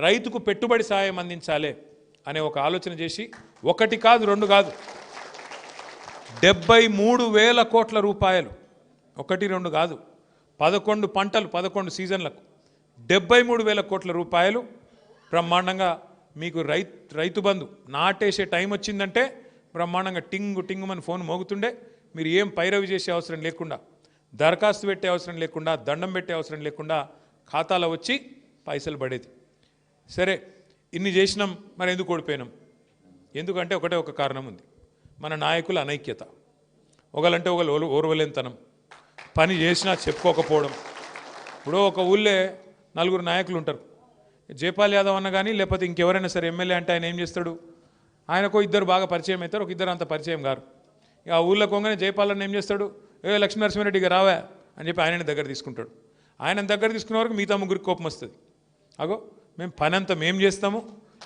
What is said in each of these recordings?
రైతుకు పెట్టుబడి సాయం అందించాలి అనే ఒక ఆలోచన చేసి ఒకటి కాదు రెండు కాదు 73,000 కోట్ల రూపాయలు, ఒకటి రెండు కాదు 11 పంటలు 11 సీజన్లకు 73,000 కోట్ల రూపాయలు బ్రహ్మాండంగా మీకు రైతు బంధు నాటేసే టైం వచ్చిందంటే బ్రహ్మాండంగా టింగు టింగుమని ఫోన్ మోగుతుండే, మీరు ఏం పైరవి చేసే అవసరం లేకుండా, దరఖాస్తు పెట్టే అవసరం లేకుండా, దండం పెట్టే అవసరం లేకుండా ఖాతాలో వచ్చి పైసలు పడేది. సరే ఇన్ని చేసినాం, మరి ఎందుకు ఓడిపోయినాం? ఎందుకంటే ఒకటే ఒక కారణం ఉంది, మన నాయకుల అనైక్యత. ఒకళ్ళంటే ఒకళ్ళు ఓర్వలేనితనం, పని చేసినా చెప్పుకోకపోవడం. ఇప్పుడు ఒక ఊళ్ళే 4 నాయకులు ఉంటారు, జైపాల్ యాదవ్ అన్న కానీ లేకపోతే ఇంకెవరైనా సరే ఎమ్మెల్యే అంటే ఆయన ఏం చేస్తాడు, ఆయనకు ఇద్దరు బాగా పరిచయం అవుతారు, ఒక ఇద్దరు అంత పరిచయం గారు. ఇక ఆ ఊళ్ళో కొంగనే జైపాల్ అన్న ఏం చేస్తాడు, లక్ష్మీనరసింహారెడ్డిగా రావా అని చెప్పి ఆయనని దగ్గర తీసుకుంటాడు. ఆయన దగ్గర తీసుకునే వరకు మిగతా ముగ్గురికి కోపం వస్తుంది. అగో మేము పని అంతా మేము చేస్తాము,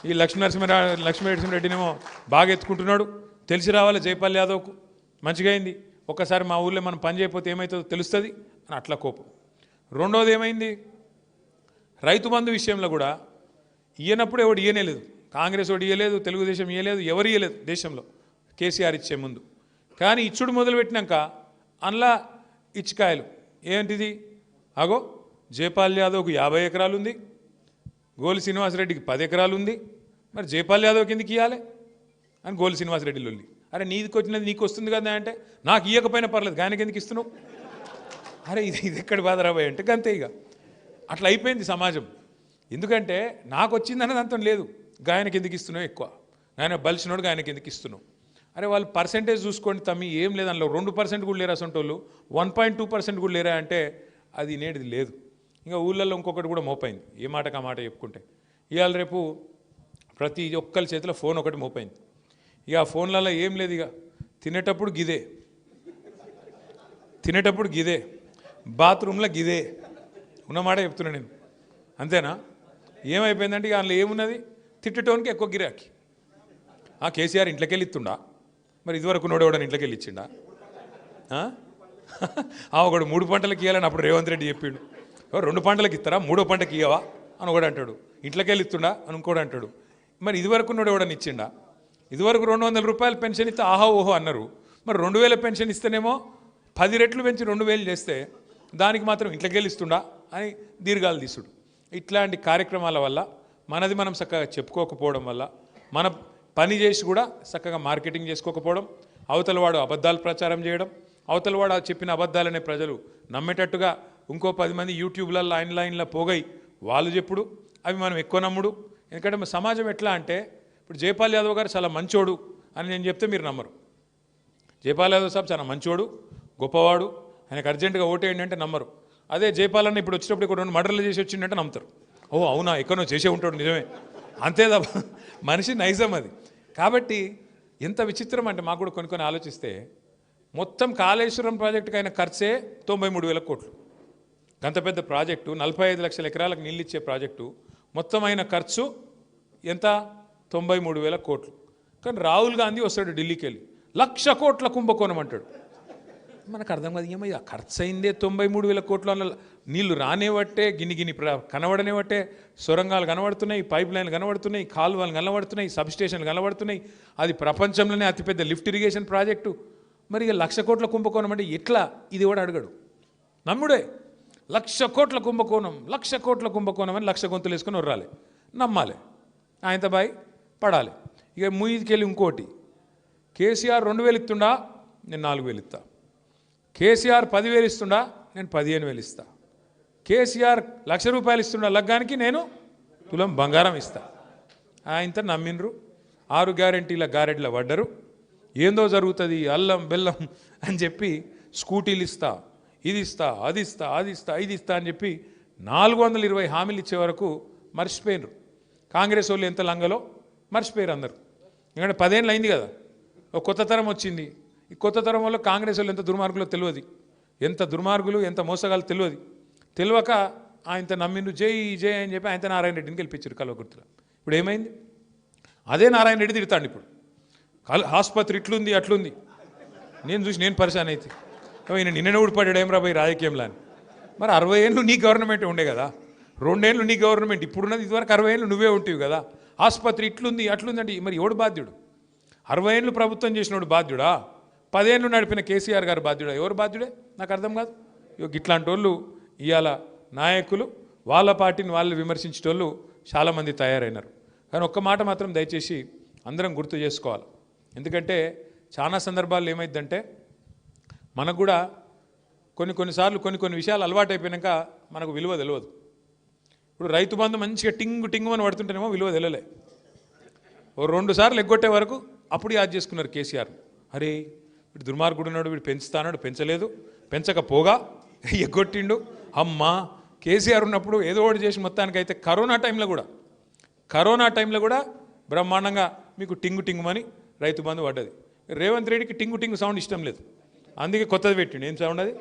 ఈ లక్ష్మీనరసింహారెడ్డినేమో బాగా ఎత్తుకుంటున్నాడు, తెలిసి రావాలి జైపాల్ యాదవ్కు, మంచిగా అయింది, ఒక్కసారి మా ఊళ్ళో మనం పని చేయకపోతే ఏమవుతుందో తెలుస్తుంది అని అట్లా కోపం. రెండోది ఏమైంది, రైతు బంధు విషయంలో కూడా ఇయ్యనప్పుడు ఎవడు ఇయ్యలేదు, కాంగ్రెస్ వాడు ఇయ్యలేదు, తెలుగుదేశం ఇయ్యలేదు, ఎవరు ఇయ్యలేదు దేశంలో కేసీఆర్ ఇచ్చే ముందు. కానీ ఇచ్చుడు మొదలుపెట్టినాక అందులో ఇచ్చికాయలు ఏంటిది, అగో జైపాల్ యాదవ్కు 50 ఎకరాలు ఉంది, గోలి శ్రీనివాసరెడ్డికి 10 ఎకరాలు ఉంది, మరి జైపాల్ యాదవ్కి ఎందుకు ఇవ్వాలి అని గోలి శ్రీనివాసరెడ్డి లొల్లి. అరే నీకు వచ్చినది నీకు వస్తుంది కదా అంటే, నాకు ఇవ్వకపోయినా పర్లేదు గాయనకి ఎందుకు ఇస్తున్నావు, అరే ఇది ఎక్కడి బాధ రాబోయే అంటే అంతే. ఇక అట్లా అయిపోయింది సమాజం. ఎందుకంటే నాకు వచ్చిందన్నది అంతం లేదు, గాయనకి ఎందుకు ఇస్తున్నావు ఎక్కువ, ఆయన బలిసినోడు గాయనకి ఎందుకు ఇస్తున్నావు. అరే వాళ్ళు పర్సెంటేజ్ చూసుకోండి తమ్మి, ఏం లేదు అందులో 2% కూడా లేరా సొంటోళ్ళు, 1.2% కూడా లేరా అంటే అది నేటిది లేదు. ఇంకా ఊళ్ళల్లో ఇంకొకటి కూడా మోపైంది, ఏ మాటకు ఆ మాట చెప్పుకుంటే. ఇవాళ రేపు ప్రతి ఒక్కరి చేతిలో ఫోన్ ఒకటి మోపైంది. ఇక ఆ ఫోన్లలో ఏం లేదు, ఇక తినేటప్పుడు గిదే, బాత్రూంలో గిదే, ఉన్నమాట చెప్తున్నా నేను, అంతేనా? ఏమైపోయిందంటే ఇక అందులో ఏమున్నది, తిట్టటోనికి ఎక్కువ గిరాకీ. ఆ కేసీఆర్ ఇంట్లోకి వెళ్ళి ఇస్తుండా, మరి ఇదివరకు నోడేవాడని ఇంట్లోకి వెళ్ళి ఇచ్చిండా? ఒకడు 3 పంటలకు ఇవ్వాలని అప్పుడు రేవంత్ రెడ్డి చెప్పిండు, 2 పంటలకు ఇస్తారా 3వ పంటకి ఇవ్వవా అని ఒకడు అంటాడు, ఇంట్లోకి వెళ్ళి ఇస్తుండా అని ఇంకోడు అంటాడు. మరి ఇదివరకు నోడేవాడని ఇచ్చిండా? ఇదివరకు 200 రూపాయలు పెన్షన్ ఇస్తే ఆహా ఓహో అన్నారు, మరి 2000 పెన్షన్ ఇస్తేనేమో 10 రెట్లు పెంచి 2000 చేస్తే దానికి మాత్రం ఇంట్లోకి వెళ్ళి ఇస్తుండా అని దీర్ఘాలు తీసుడు. ఇట్లాంటి కార్యక్రమాల వల్ల మనది మనం చక్కగా చెప్పుకోకపోవడం వల్ల, మన పని చేసి కూడా చక్కగా మార్కెటింగ్ చేసుకోకపోవడం, అవతలవాడు అబద్ధాలు ప్రచారం చేయడం, అవతలవాడు చెప్పిన అబద్ధాలనే ప్రజలు నమ్మేటట్టుగా ఇంకో 10 మంది యూట్యూబ్లలో ఆన్లైన్లో పోగై వాళ్ళు చెప్పుడు, అవి మనం ఎక్కువ నమ్ముడు. ఎందుకంటే సమాజం ఎట్లా అంటే, ఇప్పుడు జైపాల్ యాదవ్ గారు చాలా మంచోడు అని నేను చెప్తే మీరు నమ్మరు. జైపాల్ యాదవ్ సాబ్ చాలా మంచోడు, గొప్పవాడు, ఆయనకు అర్జెంటుగా ఓటేయండి అంటే నమ్మరు. అదే జైపాల్ అన్న ఇప్పుడు వచ్చినప్పుడు ఇక్కడ 2 మర్డర్లు చేసి వచ్చిందంటే నమ్ముతారు. ఓ అవునా, ఎక్కడో చేసే ఉంటాడు, నిజమే, అంతే తప్ప మనిషి నైజం అది. కాబట్టి ఎంత విచిత్రం అంటే మాకు కూడా కొన్ని ఆలోచిస్తే, మొత్తం కాళేశ్వరం ప్రాజెక్టుకి అయిన ఖర్చే 93,000 కోట్లు. అంత పెద్ద ప్రాజెక్టు, 45 లక్షల ఎకరాలకు నీళ్ళు ఇచ్చే ప్రాజెక్టు, మొత్తం అయిన ఖర్చు ఎంత? 93,000 కోట్లు. కానీ రాహుల్ గాంధీ వస్తాడు ఢిల్లీకి వెళ్ళి 1,00,000 కోట్ల కుంభకోణం అంటాడు. మనకు అర్థం కాదు, ఏమయ్యా ఖర్చు అయిందే 93,000 కోట్ల, నీళ్లు రానేవట్టే, గిని కనబడనేవట్టే, సొరంగాలు కనబడుతున్నాయి, పైప్ లైన్లు కనబడుతున్నాయి, కాలువలు కనబడుతున్నాయి, సబ్స్టేషన్లు కనబడుతున్నాయి, అది ప్రపంచంలోనే అతిపెద్ద లిఫ్ట్ ఇరిగేషన్ ప్రాజెక్టు. మరి ఇక 1,00,000 కోట్ల కుంభకోణం అంటే ఎట్లా? ఇది కూడా అడగడు, నమ్ముడే. 1,00,000 కోట్ల కుంభకోణం, 1,00,000 కోట్ల కుంభకోణం అని 1,00,000 గొంతులు వేసుకొని ఉర్రాలి, నమ్మాలి, ఆయనతో బాయ్ పడాలి. ఇక ముయ్యికెళ్ళి ఇంకోటి, కేసీఆర్ 2,000 ఇస్తుండా, నేను 4,000 ఇస్తా. కేసీఆర్ 10,000 ఇస్తుండా, నేను 15,000 ఇస్తా. కేసీఆర్ 1,00,000 రూపాయలు ఇస్తుండా లగ్గానికి, నేను తులం బంగారం ఇస్తా. ఆయనతో నమ్మినరు, 6 గ్యారెంటీల గారెడ్ల పడ్డరు. ఏందో జరుగుతుంది అల్లం బెల్లం అని చెప్పి స్కూటీలు ఇస్తా, ఇది ఇస్తా, అది ఇస్తా, అది ఇస్తా, ఇది ఇస్తా అని చెప్పి 420 హామీలు ఇచ్చే వరకు మర్చిపోయినరు. కాంగ్రెస్ వాళ్ళు ఎంత లంగలో మర్చిపోయారు అందరు. ఎందుకంటే 10 ఏళ్ళు అయింది కదా, ఒక కొత్త తరం వచ్చింది. ఈ కొత్త తరం వల్ల కాంగ్రెస్ వాళ్ళు ఎంత దుర్మార్గులో తెలియదు, ఎంత దుర్మార్గులు ఎంత మోసగాలు తెలియక ఆయనతో నమ్మిండు, జై జై అని చెప్పి ఆయనతో నారాయణ రెడ్డిని గెలిపించారు కల్వకుర్తిలో. ఇప్పుడు ఏమైంది, అదే నారాయణ రెడ్డి తిడతాడు ఇప్పుడు, ఆసుపత్రి ఇట్లుంది అట్లుంది. నేను పరిశాన్ అయితే ఈయన నిన్న ఊడిపడ్డాడు ఏం రాబోయే రాజకీయంలో అని. మరి 60 ఏళ్ళు నీ గవర్నమెంట్ ఉండే కదా, 2 ఏళ్ళు నీ గవర్నమెంట్ ఇప్పుడున్నది, ఇదివరకు 60 ఏళ్ళు నువ్వే ఉంటివి కదా. ఆసుపత్రి ఇట్లుంది అట్లుందంటే మరి ఎవడు బాధ్యుడు? 60 ఏళ్ళు ప్రభుత్వం చేసినోడు బాధ్యుడా? 10 ఏళ్ళు నడిపిన కేసీఆర్ గారు బాధ్యుడా? ఎవరు బాధ్యుడే? నాకు అర్థం కాదు. ఇట్లాంటి వాళ్ళు ఇవాళ నాయకులు వాళ్ళ పార్టీని వాళ్ళు విమర్శించేటోళ్ళు చాలామంది తయారైనారు. కానీ ఒక్క మాట మాత్రం దయచేసి అందరం గుర్తు చేసుకోవాలి. ఎందుకంటే చాలా సందర్భాల్లో ఏమైందంటే మనకు కూడా కొన్నిసార్లు కొన్ని విషయాలు అలవాటు అయిపోయాక మనకు విలువ తెలియదు. ఇప్పుడు రైతు బంధు మంచిగా టింగు అని పడుతుంటేనేమో విలువ తెలియలే. ఓ 2 సార్లు ఎగ్గొట్టే వరకు అప్పుడు యాద్ చేసుకున్నారు కేసీఆర్. అరే వీడు దుర్మార్గుడు ఉన్నాడు, వీడు పెంచుతానాడు, పెంచలేదు, పెంచకపోగా ఎగ్గొట్టిండు. అమ్మా కేసీఆర్ ఉన్నప్పుడు ఏదో ఒకటి చేసి మొత్తానికైతే కరోనా టైంలో కూడా బ్రహ్మాండంగా మీకు టింగుమని రైతు బంధు పడ్డది. రేవంత్ రెడ్డికి టింగు సౌండ్ ఇష్టం లేదు, అందుకే కొత్తది పెట్టిండు. ఏం సౌండ్ అది?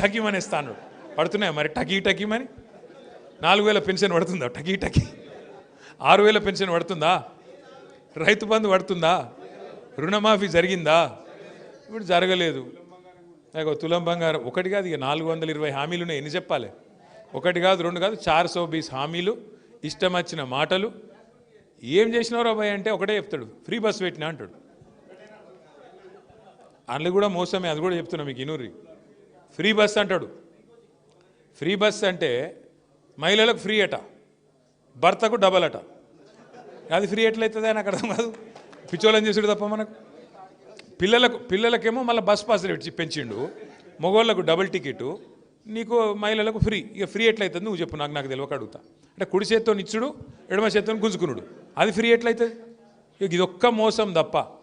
టకీ మనేస్తా అన్నాడు. పడుతున్నాయా మరి టకీమని? 4000 పెన్షన్ పడుతుందా? టకీ 6000 పెన్షన్ పడుతుందా? రైతు బంధు పడుతుందా? రుణమాఫీ జరిగిందా? ఇప్పుడు జరగలేదు. తులం బంగారం ఒకటి కాదు, ఇక 420 హామీలు ఉన్నాయి. ఎన్ని చెప్పాలి? 1 కాదు 2 కాదు 420 హామీలు, ఇష్టం వచ్చిన మాటలు. ఏం చేసినారో అబ్బాయి అంటే ఒకటే చెప్తాడు, ఫ్రీ బస్ పెట్టినా అంటాడు. అందులో కూడా మోసమే, అది కూడా చెప్తున్నా మీకు ఇనూరి. ఫ్రీ బస్ అంటాడు. ఫ్రీ బస్ అంటే మహిళలకు ఫ్రీ అట, భర్తకు డబల్ అట. అది ఫ్రీ ఎట్లయితుంది నాకు అర్థం కాదు. పిచ్చోళ్ళని చేసుడు తప్ప మనకు. పిల్లలకేమో మళ్ళీ బస్ పాస్ రేట్ పెంచిండు, మగవాళ్ళకు డబుల్ టికెట్, నీకు మహిళలకు ఫ్రీ. ఇక ఫ్రీ ఎట్లయితుంది నువ్వు చెప్పు, నాకు తెలియక అడుగుతా. అంటే కుడి చేత్తో నిచ్చుడు, ఎడమ చేత్తో గుంజుకునుడు, అది ఫ్రీ ఎట్లయితుంది? ఇక ఇదొక్క మోసం తప్ప